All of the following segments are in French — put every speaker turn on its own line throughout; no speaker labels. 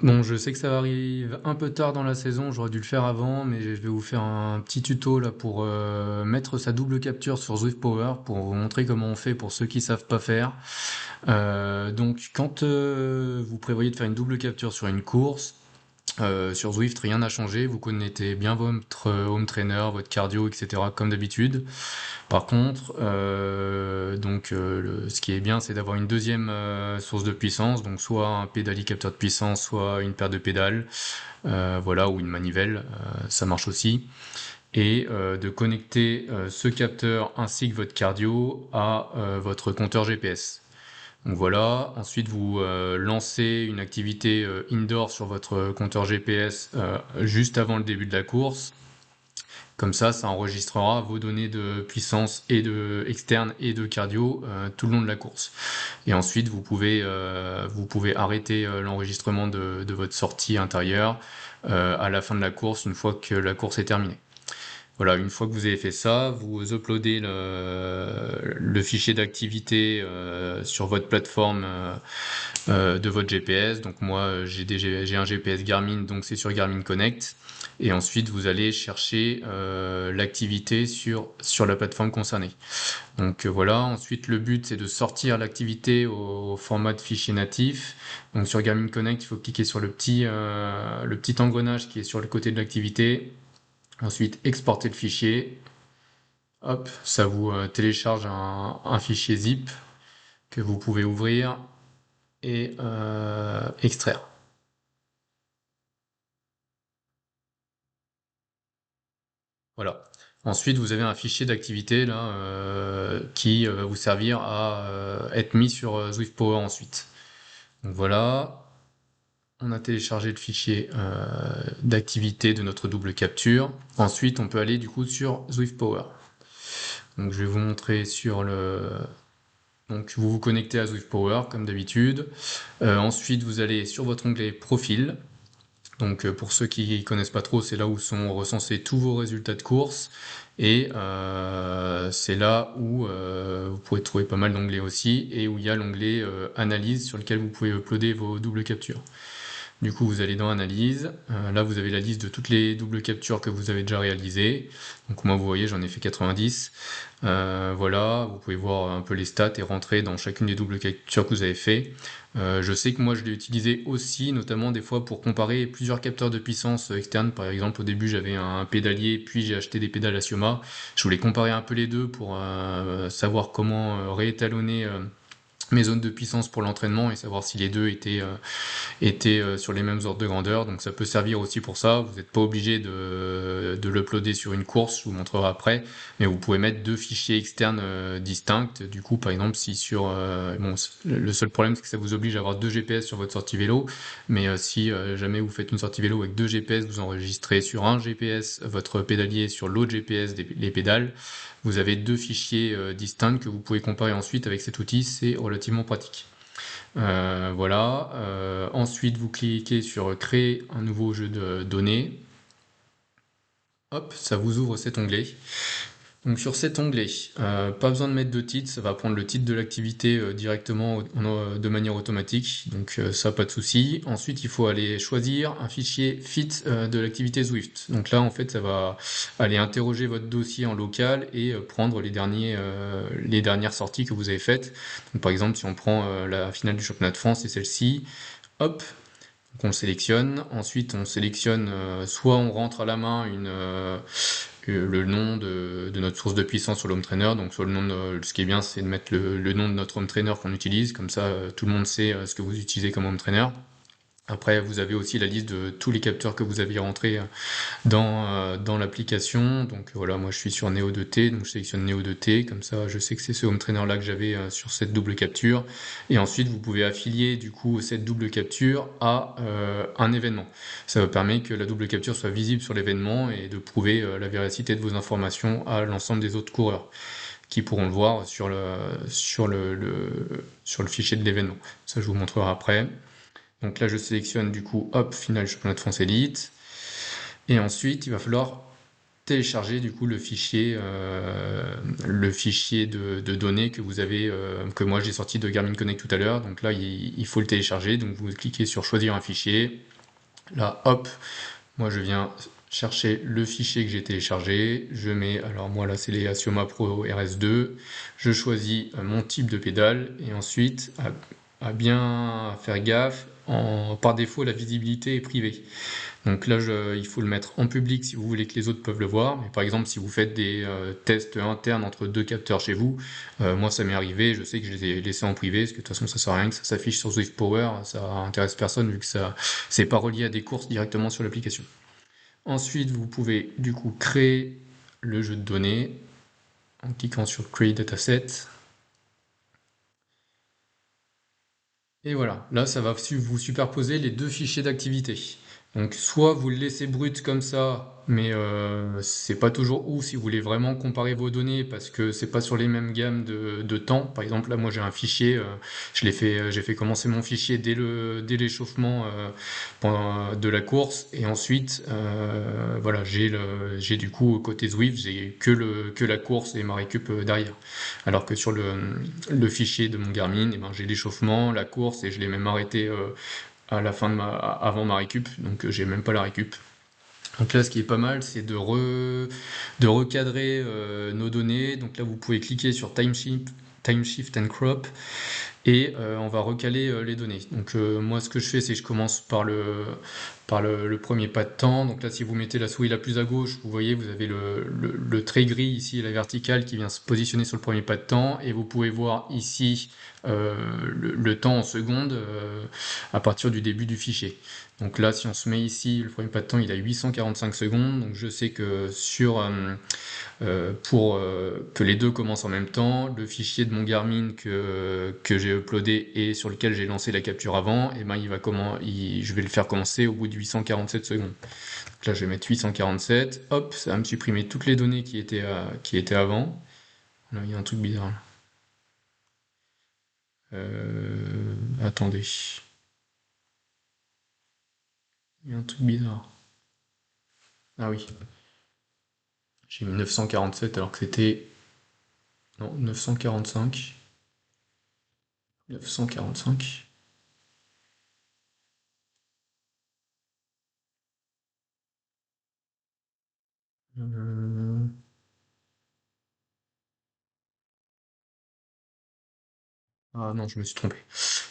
Bon, je sais que ça arrive un peu tard dans la saison, j'aurais dû le faire avant, mais je vais vous faire un petit tuto là pour mettre sa double capture sur Zwift Power pour vous montrer comment on fait pour ceux qui savent pas faire. Donc, quand vous prévoyez de faire une double capture sur une course, sur Zwift, rien n'a changé. Vous connectez bien votre home trainer, votre cardio, etc. comme d'habitude. Par contre, ce qui est bien, c'est d'avoir une deuxième source de puissance, donc soit un pédalier capteur de puissance, soit une paire de pédales, voilà, ou une manivelle, ça marche aussi. Et de connecter ce capteur ainsi que votre cardio à votre compteur GPS. Donc voilà, ensuite vous lancez une activité indoor sur votre compteur GPS juste avant le début de la course. Comme ça enregistrera vos données de puissance et de externe et de cardio tout le long de la course. Et ensuite, vous pouvez arrêter l'enregistrement de votre sortie intérieure à la fin de la course, une fois que la course est terminée. Voilà, une fois que vous avez fait ça, vous uploadez le fichier d'activité sur votre plateforme de votre GPS. Donc moi, j'ai un GPS Garmin, donc c'est sur Garmin Connect. Et ensuite, vous allez chercher l'activité sur la plateforme concernée. Donc voilà, ensuite le but c'est de sortir l'activité au format de fichier natif. Donc sur Garmin Connect, il faut cliquer sur le petit engrenage qui est sur le côté de l'activité. Ensuite, exporter le fichier. Hop, ça vous télécharge un fichier zip que vous pouvez ouvrir et extraire. Voilà. Ensuite, vous avez un fichier d'activité là qui va vous servir à être mis sur Zwift Power ensuite. Donc voilà, on a téléchargé le fichier d'activité de notre double capture. Ensuite, on peut aller du coup sur Zwift Power. Donc je vais vous montrer sur le. Donc vous vous connectez à Zwift Power comme d'habitude. Ensuite, vous allez sur votre onglet Profil. Donc pour ceux qui connaissent pas trop, c'est là où sont recensés tous vos résultats de course. Et c'est là où vous pouvez trouver pas mal d'onglets aussi, et où il y a l'onglet Analyse sur lequel vous pouvez uploader vos doubles captures. Du coup, vous allez dans Analyse. Là, vous avez la liste de toutes les doubles captures que vous avez déjà réalisées. Donc moi, vous voyez, j'en ai fait 90. Voilà, vous pouvez voir un peu les stats et rentrer dans chacune des doubles captures que vous avez fait. Je sais que moi, je l'ai utilisé aussi, notamment des fois pour comparer plusieurs capteurs de puissance externes. Par exemple, au début, j'avais un pédalier, puis j'ai acheté des pédales Asioma. Je voulais comparer un peu les deux pour savoir comment réétalonner mes zones de puissance pour l'entraînement et savoir si les deux étaient sur les mêmes ordres de grandeur. Donc ça peut servir aussi pour ça. Vous n'êtes pas obligé de l'uploader sur une course, je vous montrerai après, mais vous pouvez mettre deux fichiers externes distincts. Du coup, par exemple, si sur bon, le seul problème c'est que ça vous oblige à avoir deux GPS sur votre sortie vélo, mais si jamais vous faites une sortie vélo avec deux GPS, vous enregistrez sur un GPS votre pédalier, sur l'autre GPS les pédales. Vous avez deux fichiers distincts que vous pouvez comparer ensuite avec cet outil, c'est relativement pratique. Voilà. Ensuite, vous cliquez sur Créer un nouveau jeu de données. Hop, ça vous ouvre cet onglet. Donc sur cet onglet, pas besoin de mettre de titre, ça va prendre le titre de l'activité directement de manière automatique, donc ça pas de souci. Ensuite, il faut aller choisir un fichier fit de l'activité Zwift. Donc là, en fait, ça va aller interroger votre dossier en local et prendre les dernières sorties que vous avez faites. Donc par exemple, si on prend la finale du championnat de France et celle-ci, hop, donc on le sélectionne. Ensuite, on sélectionne soit on rentre à la main le nom de notre source de puissance sur l'home trainer. Donc, sur le nom ce qui est bien, c'est de mettre le nom de notre home trainer qu'on utilise. Comme ça, tout le monde sait ce que vous utilisez comme home trainer. Après, vous avez aussi la liste de tous les capteurs que vous aviez rentrés dans l'application. Donc voilà, moi je suis sur Neo 2T, donc je sélectionne Neo 2T, comme ça je sais que c'est ce home trainer là que j'avais sur cette double capture. Et ensuite vous pouvez affilier du coup cette double capture à un événement. Ça vous permet que la double capture soit visible sur l'événement et de prouver la véracité de vos informations à l'ensemble des autres coureurs qui pourront le voir sur le fichier de l'événement. Ça je vous montrerai après. Donc là, je sélectionne du coup, hop, finale championnat de France élite. Et ensuite, il va falloir télécharger du coup le fichier de données que vous avez, que moi j'ai sorti de Garmin Connect tout à l'heure. Donc là, il faut le télécharger. Donc vous cliquez sur choisir un fichier. Là, hop, moi je viens chercher le fichier que j'ai téléchargé. Je mets, alors moi là c'est les Asioma Pro RS2. Je choisis mon type de pédale et ensuite à bien faire gaffe. Par défaut, la visibilité est privée. Donc là, il faut le mettre en public si vous voulez que les autres peuvent le voir. Mais par exemple, si vous faites des tests internes entre deux capteurs chez vous, moi ça m'est arrivé, je sais que je les ai laissés en privé, parce que de toute façon ça sert à rien que ça s'affiche sur Zwift Power, ça intéresse personne vu que ça c'est pas relié à des courses directement sur l'application. Ensuite, vous pouvez du coup créer le jeu de données en cliquant sur Create Dataset. Et voilà, là ça va vous superposer les deux fichiers d'activité. Donc soit vous le laissez brut comme ça, mais c'est pas toujours ouf si vous voulez vraiment comparer vos données parce que c'est pas sur les mêmes gammes de temps. Par exemple là moi j'ai un fichier, j'ai fait commencer mon fichier dès l'échauffement de la course et ensuite voilà j'ai du coup côté Zwift j'ai que la course et ma récup derrière. Alors que sur le fichier de mon Garmin, eh ben, j'ai l'échauffement, la course et je l'ai même arrêté à la fin avant ma récup, donc j'ai même pas la récup. Donc là, ce qui est pas mal, c'est de recadrer nos données. Donc là, vous pouvez cliquer sur Time Shift and Crop et on va recaler les données. Donc moi ce que je fais c'est que je commence par le premier pas de temps. Donc là si vous mettez la souris la plus à gauche, vous voyez vous avez le trait gris ici, la verticale qui vient se positionner sur le premier pas de temps et vous pouvez voir ici le temps en secondes à partir du début du fichier. Donc là si on se met ici, le premier pas de temps il a 845 secondes, donc je sais que pour que les deux commencent en même temps, le fichier de mon Garmin que j'ai uploadé et sur lequel j'ai lancé la capture avant, et ben je vais le faire commencer au bout de 847 secondes. Donc là je vais mettre 847, hop, ça va me supprimer toutes les données qui étaient avant. Là il y a un truc bizarre là. Attendez, il y a un truc bizarre. Ah oui, j'ai mis 947 alors que c'était... Non, 945. 945. Euh, Ah non, je me suis trompé.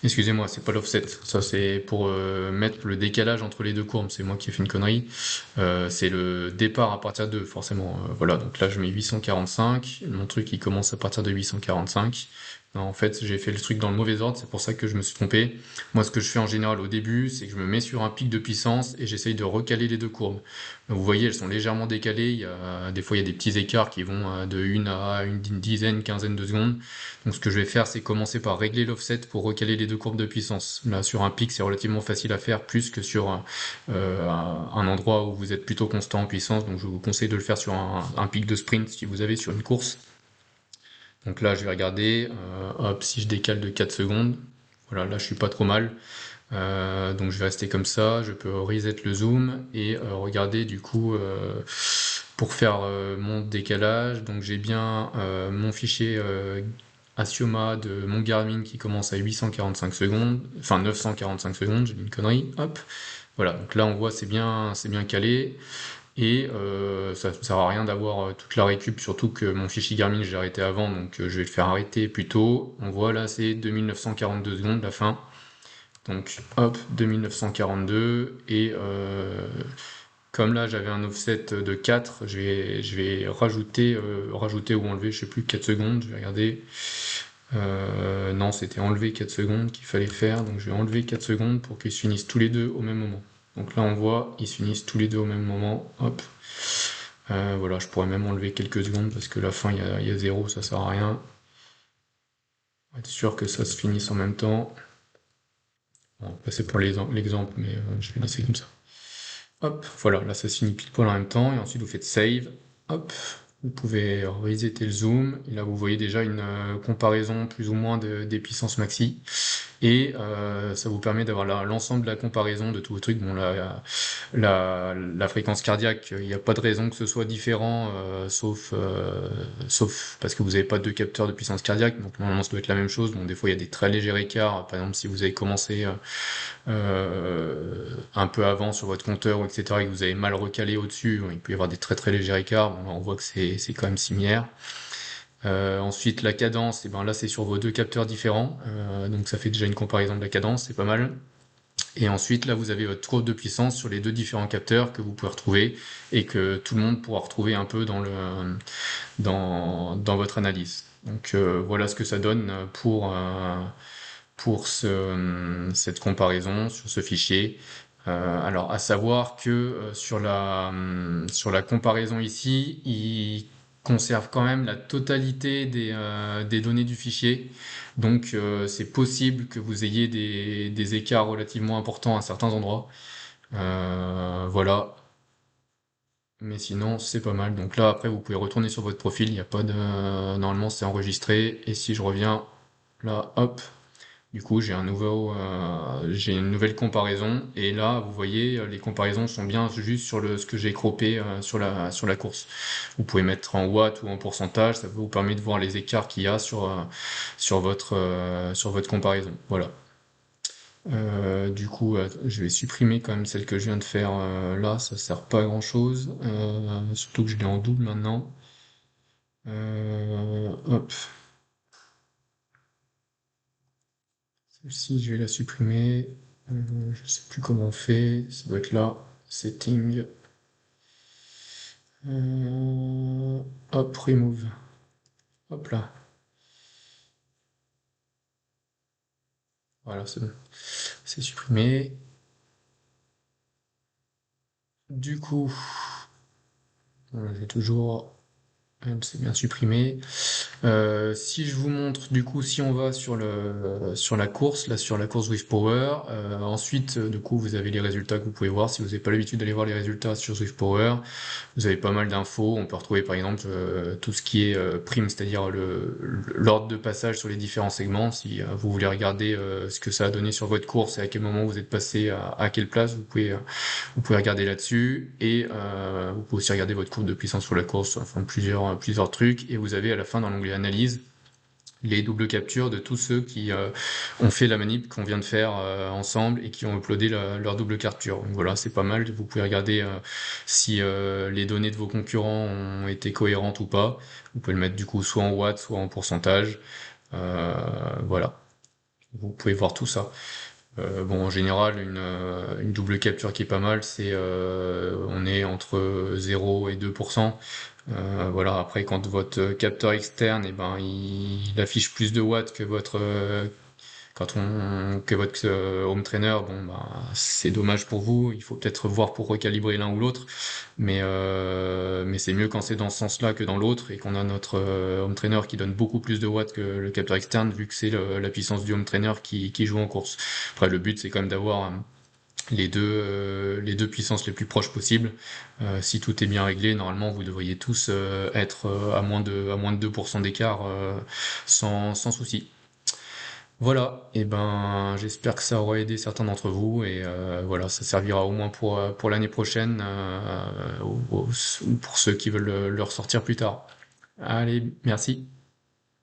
Excusez-moi, c'est pas l'offset. Ça, c'est pour mettre le décalage entre les deux courbes. C'est moi qui ai fait une connerie. C'est le départ à partir de, forcément. Voilà, donc là, je mets 845. Mon truc, il commence à partir de 845. Non, en fait, j'ai fait le truc dans le mauvais ordre. C'est pour ça que je me suis trompé. Moi, ce que je fais en général au début, c'est que je me mets sur un pic de puissance et j'essaye de recaler les deux courbes. Donc, vous voyez, elles sont légèrement décalées. Des fois, il y a des petits écarts qui vont de une à une dizaine, quinzaine de secondes. Donc ce que je vais faire, c'est commencer par régler l'offset pour recaler les deux courbes de puissance. Là, sur un pic, c'est relativement facile à faire, plus que sur un endroit où vous êtes plutôt constant en puissance. Donc je vous conseille de le faire sur un pic de sprint si vous avez sur une course. Donc là, je vais regarder, hop, si je décale de 4 secondes. Voilà, là, je suis pas trop mal. Donc je vais rester comme ça, je peux reset le zoom et regarder du coup pour faire mon décalage. Donc j'ai bien mon fichier Asioma de mon Garmin qui commence à 845 secondes, enfin 945 secondes, j'ai dit une connerie, hop. Voilà, donc là on voit c'est bien calé et ça ne sert à rien d'avoir toute la récup, surtout que mon fichier Garmin j'ai arrêté avant, donc je vais le faire arrêter plus tôt. On voit là c'est 2942 secondes la fin. Donc hop, 2942 et comme là j'avais un offset de 4, je vais rajouter ou enlever, je sais plus, 4 secondes, je vais regarder. Non, c'était enlever 4 secondes qu'il fallait faire, donc je vais enlever 4 secondes pour qu'ils se finissent tous les deux au même moment. Donc là on voit, ils se finissent tous les deux au même moment, hop. Voilà, je pourrais même enlever quelques secondes parce que la fin il y a 0, ça sert à rien. On va être sûr que ça se finisse en même temps. Bon, c'est pour l'exemple, mais je vais laisser comme ça. Hop, voilà, là ça se finit pile poil en même temps, et ensuite vous faites save, hop, vous pouvez resetter le zoom, et là vous voyez déjà une comparaison plus ou moins des puissances maxi. et ça vous permet d'avoir l'ensemble de la comparaison de tous vos trucs. Bon, la fréquence cardiaque, il n'y a pas de raison que ce soit différent, sauf parce que vous n'avez pas deux capteurs de puissance cardiaque, donc normalement ça doit être la même chose. Bon, des fois il y a des très légers écarts, par exemple si vous avez commencé un peu avant sur votre compteur, etc., et que vous avez mal recalé au-dessus, bon, il peut y avoir des très très légers écarts. Bon, là, on voit que c'est quand même similaire. Ensuite, la cadence, et ben là c'est sur vos deux capteurs différents, donc ça fait déjà une comparaison de la cadence, c'est pas mal. Et ensuite, là, vous avez votre courbe de puissance sur les deux différents capteurs que vous pouvez retrouver et que tout le monde pourra retrouver un peu dans votre analyse. Donc voilà ce que ça donne pour cette comparaison sur ce fichier. Alors, à savoir que sur la comparaison ici, il conserve quand même la totalité des données du fichier. Donc, c'est possible que vous ayez des écarts relativement importants à certains endroits. Voilà. Mais sinon, c'est pas mal. Donc là, après, vous pouvez retourner sur votre profil. Il n'y a pas de... Normalement, c'est enregistré. Et si je reviens là, hop, du coup, j'ai une nouvelle comparaison. Et là, vous voyez, les comparaisons sont bien juste sur ce que j'ai croppé sur la course. Vous pouvez mettre en watts ou en pourcentage. Ça vous permet de voir les écarts qu'il y a sur votre comparaison. Voilà. Du coup, je vais supprimer quand même celle que je viens de faire là. Ça sert pas à grand chose. Surtout que je l'ai en double maintenant. Hop. Celle-ci, je vais la supprimer. Je sais plus comment on fait. Ça doit être là. Setting. Euh, Hop, remove. Hop là. Voilà, c'est bon. C'est supprimé. Du coup, voilà, j'ai toujours. Elle s'est bien supprimée. Si je vous montre, du coup, si on va sur la course, là sur la course Swift Power, ensuite, du coup, vous avez les résultats que vous pouvez voir. Si vous n'avez pas l'habitude d'aller voir les résultats sur Swift Power, vous avez pas mal d'infos. On peut retrouver par exemple tout ce qui est prime, c'est-à-dire l'ordre de passage sur les différents segments. Si vous voulez regarder ce que ça a donné sur votre course et à quel moment vous êtes passé à quelle place, vous pouvez regarder là-dessus. Et vous pouvez aussi regarder votre courbe de puissance sur la course, enfin plusieurs trucs. Et vous avez à la fin dans l'onglet analyse les doubles captures de tous ceux qui ont fait la manip qu'on vient de faire ensemble et qui ont uploadé leur double capture. Donc voilà, c'est pas mal. Vous pouvez regarder si les données de vos concurrents ont été cohérentes ou pas. Vous pouvez le mettre du coup soit en watts, soit en pourcentage. Voilà, vous pouvez voir tout ça. Bon, en général, une double capture qui est pas mal, on est entre 0 et 2%. Voilà, après, quand votre capteur externe, eh ben, il affiche plus de watts que votre home trainer, bon, bah, c'est dommage pour vous. Il faut peut-être voir pour recalibrer l'un ou l'autre. Mais c'est mieux quand c'est dans ce sens-là que dans l'autre et qu'on a notre home trainer qui donne beaucoup plus de watts que le capteur externe vu que c'est la puissance du home trainer qui joue en course. Après, le but, c'est quand même d'avoir les deux puissances les plus proches possibles. Si tout est bien réglé, normalement, vous devriez tous être à moins de 2% d'écart sans souci. Voilà, et ben j'espère que ça aura aidé certains d'entre vous et voilà, ça servira au moins pour l'année prochaine ou pour ceux qui veulent le ressortir plus tard. Allez, merci.